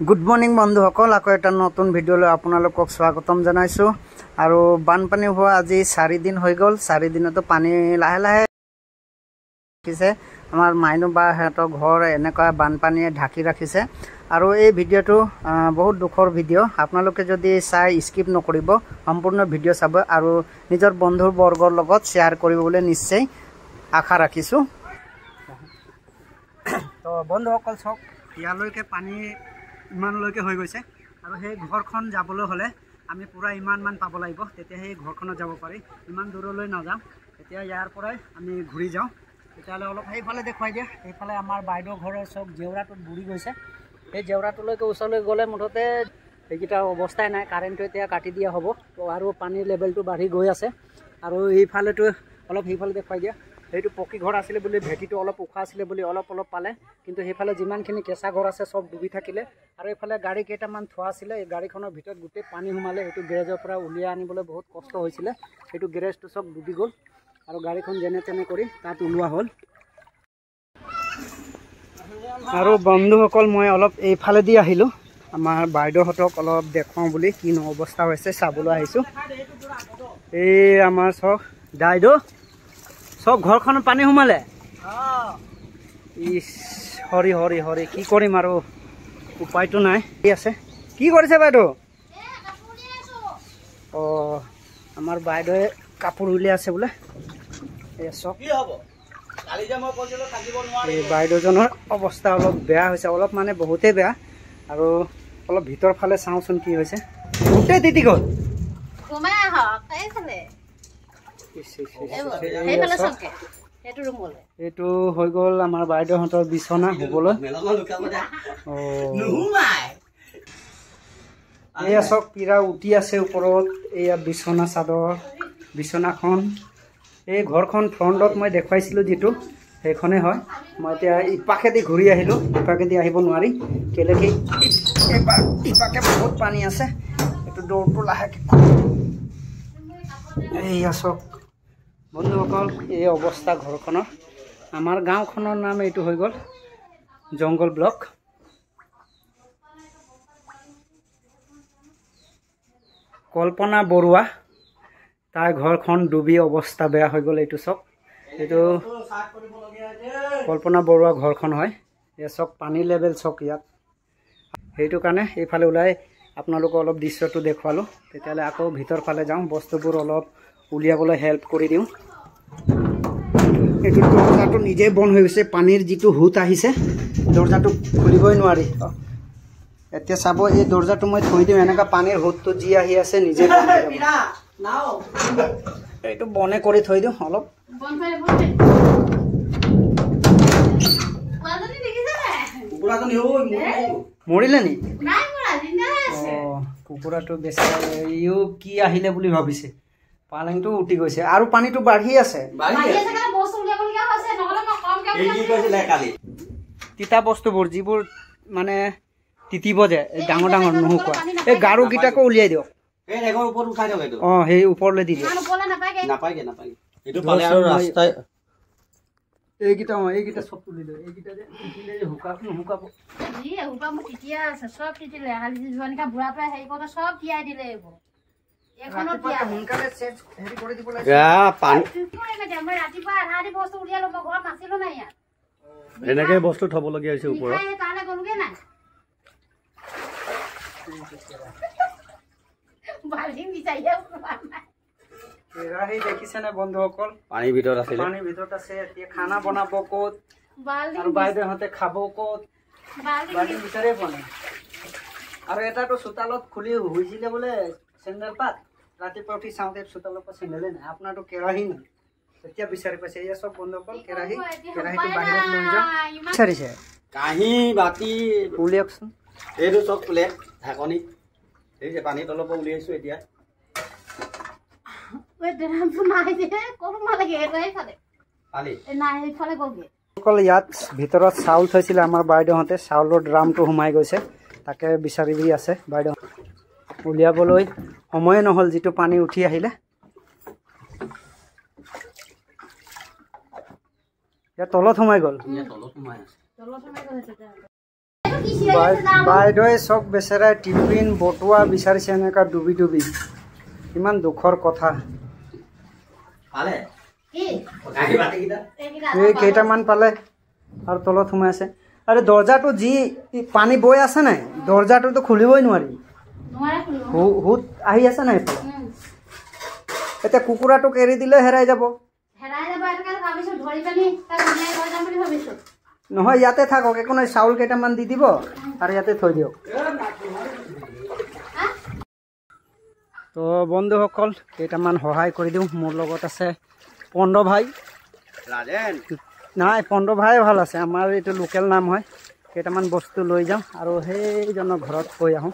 Good morning বন্ধুসকল, আকৌ এটা নতুন ভিডিঅ'লৈ আপোনালোকক স্বাগতম জনাইছোঁ। আৰু বানপানী হোৱা আজি 4 দিন হৈ গ'ল। 4 দিনতো পানী লাহে লাহে ৰাখিছে। আমাৰ মাইনু বা হেতৰ ঘৰ এনেকুৱা বানপানীয়ে ঢাকি ৰাখিছে। আৰু এই ভিডিঅ'টো বহুত দুখৰ ভিডিঅ'। আপোনালোকে যদি চাই স্কিপ নকৰিব, সম্পূৰ্ণ ভিডিঅ' চাব আৰু নিজৰ বন্ধু বৰ্গৰ লগত শ্বেয়াৰ কৰিব বুলি নিশ্চয় আশা ৰাখিছোঁ। তো বন্ধুসকল চাওক, ইয়ালৈকে পানী ইমানলৈকে হৈ গৈছে আৰু সেই ঘৰখন যাবলৈ হ'লে আমি পুৰা ইমান পাব লাগিব, তেতিয়া সেই ঘৰখনত যাব পাৰি। ইমান দূৰলৈ নাযাওঁ, এতিয়া ইয়াৰ পৰাই আমি ঘূৰি যাওঁ। তেতিয়াহ'লে অলপ সেইফালে দেখুৱাই দিয়া। সেইফালে আমাৰ বাইদেউ ঘৰৰ চব জেওৰাটোত বুৰি গৈছে। সেই জেওৰাটোলৈকে ওচৰলৈ গ'লে মুঠতে সেইকেইটা অৱস্থাই নাই। কাৰেণ্টটো এতিয়া কাটি দিয়া হ'ব আৰু পানীৰ লেভেলটো বাঢ়ি গৈ আছে। আৰু এইফালেতো অলপ সেইফালে দেখুৱাই দিয়া। সেইটো পকী ঘৰ আছিলে বুলি, ভেটিটো অলপ ওখ আছিলে বুলি অলপ পালে, কিন্তু সেইফালে যিমানখিনি কেঁচা ঘৰ আছে চব ডুবি থাকিলে। আৰু এইফালে গাড়ী কেইটামান থোৱা আছিলে, এই গাড়ীখনৰ ভিতৰত গোটেই পানী সোমালে। সেইটো গেৰেজৰ পৰা উলিয়াই আনিবলৈ বহুত কষ্ট হৈছিলে। সেইটো গেৰেজটো চব ডুবি গ'ল আৰু গাড়ীখন যেনে তেনে কৰি তাত ওলোৱা হ'ল। আৰু বন্ধুসকল, মই অলপ এইফালেদি আহিলোঁ, আমাৰ বাইদেউহঁতক অলপ দেখুৱাওঁ বুলি কিনো অৱস্থা হৈছে চাবলৈ আহিছোঁ। এই আমাৰ চব দাইদেউ চব ঘৰখনত পানী সোমালে। ইছ, হৰি হৰি হৰি, কি কৰিম আৰু উপায়টো নাই। কি আছে, কি কৰিছে বাইদেউ? অঁ, আমাৰ বাইদেৱে কাপোৰ উলিয়াই আছে বোলে। এই চব এই বাইদেউজনৰ অৱস্থা অলপ বেয়া হৈছে, অলপ মানে বহুতেই বেয়া। আৰু অলপ ভিতৰ ফালে চাওঁচোন কি হৈছে। গোটেই তিতি গ'ল। এইটো হৈ গ'ল আমাৰ বাইদেউহঁতৰ বিচনা শুবলৈ। এয়া চব পীৰা উটি আছে ওপৰত। এয়া বিচনা চাদৰ, বিচনাখন। এই ঘৰখন ফ্ৰণ্টত মই দেখুৱাইছিলোঁ যিটো, সেইখনেই হয়। মই এতিয়া ইপাকেদি ঘূৰি আহিলোঁ, ইপাকেদি আহিব নোৱাৰি কেলৈ কি এইবাৰ ইপাকে বহুত পানী আছে। এইটো দৌৰটো লাহেকৈ এইয়া চব বন্ধুসকল, এই অৱস্থা ঘৰখনৰ। আমাৰ গাঁওখনৰ নাম এইটো হৈ গ'ল জংঘল ব্লক। কল্পনা বৰুৱা, তাৰ ঘৰখন ডুবি অৱস্থা বেয়া হৈ গ'ল। এইটো চব, এইটো কল্পনা বৰুৱা ঘৰখন হয়। এই চব পানীৰ লেভেল চক ইয়াত। সেইটো কাৰণে এইফালে ওলাই আপোনালোকক অলপ দৃশ্যটো দেখুৱালোঁ। তেতিয়াহ'লে আকৌ ভিতৰ ফালে যাওঁ, বস্তুবোৰ অলপ উলিয়াবলৈ হেল্প কৰি দিওঁ। এইটো দৰ্জাটো নিজেই বন্ধ হৈ গৈছে, পানীৰ যিটো সোঁত আহিছে দৰ্জাটো খুলিবই নোৱাৰি। এতিয়া চাব, এই দৰ্জাটো মই থৈ দিওঁ, এনেকুৱা পানীৰ সোঁতটো যি আহি আছে নিজে বন্ধ হৈ যাব। এইটো বনে কৰি থৈ দিওঁ অলপ। মৰিলে নি? অঁ, কুকুৰাটো বেছি ইও কি আহিলে বুলি ভাবিছে। পালেংটো উঠি গৈছে আৰু পানীটো বাঢ়ি আছে। তিতা বস্তুবোৰ যিবোৰ মানে তিতিব যে, ডাঙৰ ডাঙৰ নুশুকোৱা, এই গাৰুকেইটাকো উলিয়াই দিয়ক। অঁ, সেই ওপৰলৈ দি দিয়ক। এইকেইটা এইকেইটা চব তুলি দিয়ক। এইকেইটা যে তিতিলে শুকাব নুশুকাব। এনেকে বস্তু থবলগীয়া হৈছে ওপৰত। কেৰাহী দেখিছেনে বন্ধুসকল? পানীৰ ভিতৰত আছে, পানীৰ ভিতৰত আছে। এতিয়া খানা বনাব ক'ত আৰু বাইদেউহঁতে খাব ক'ত? বাল্টি ভিতৰে বনাই। আৰু এটাতো চোতালত খুলি শুইছিলে বোলে চেণ্ডেল পাত, ৰাতিপুৱা উঠি চাওঁতে চোতালৰ পৰা চেণ্ডেলে নাই। আপোনাৰতো কেৰাহী নাই, এতিয়া বিচাৰি পাইছে। এয়া চব বন্ধুসকল কেৰাহী, কেৰাহীটো বাহিৰত লৈ যাওঁ। বিচাৰিছে কাঁহী বাতি উলিয়াওকচোন। এইটো চব প্লেট ঢাকনি। এই যে পানীত অলপ উলিয়াইছো এতিয়া। ইয়াত ভিতৰত চাউল থৈছিলে আমাৰ বাইদেউহঁতে, চাউলৰ ড্ৰামটো সোমাই গৈছে, তাকে বিচাৰি আছে বাইদেউ। উলিয়াবলৈ সময়ে নহ'ল, যিটো পানী উঠি আহিলে। ইয়াত তলত সোমাই গ'ল। বাইদেৱে চব বেচেৰাই টিফিন বটোৱা বিচাৰিছে এনেকুৱা ডুবি ডুবি ইমান দুখৰ কথা এই কেইটামান পালে আৰু তলত সোমাই আছে আৰে দৰ্জাটো যি পানী বৈ আছে নাই দৰ্জাটোতো খুলিবই নোৱাৰি হুত আহি আছে নাই এতিয়া কুকুৰাটোক এৰি দিলে হেৰাই যাব নহয় ইয়াতে থাকক একো নাই চাউল কেইটামান দি দিব আৰু ইয়াতে থৈ দিয়ক তো বন্ধুসকল কেইটামান সহায় কৰি দিওঁ মোৰ লগত আছে পণ্ড ভাই নাই পণ্ড ভাই ভাল আছে আমাৰ এইটো লোকেল নাম হয় কেইটামান বস্তু লৈ যাওঁ আৰু সেইজনৰ ঘৰত থৈ আহোঁ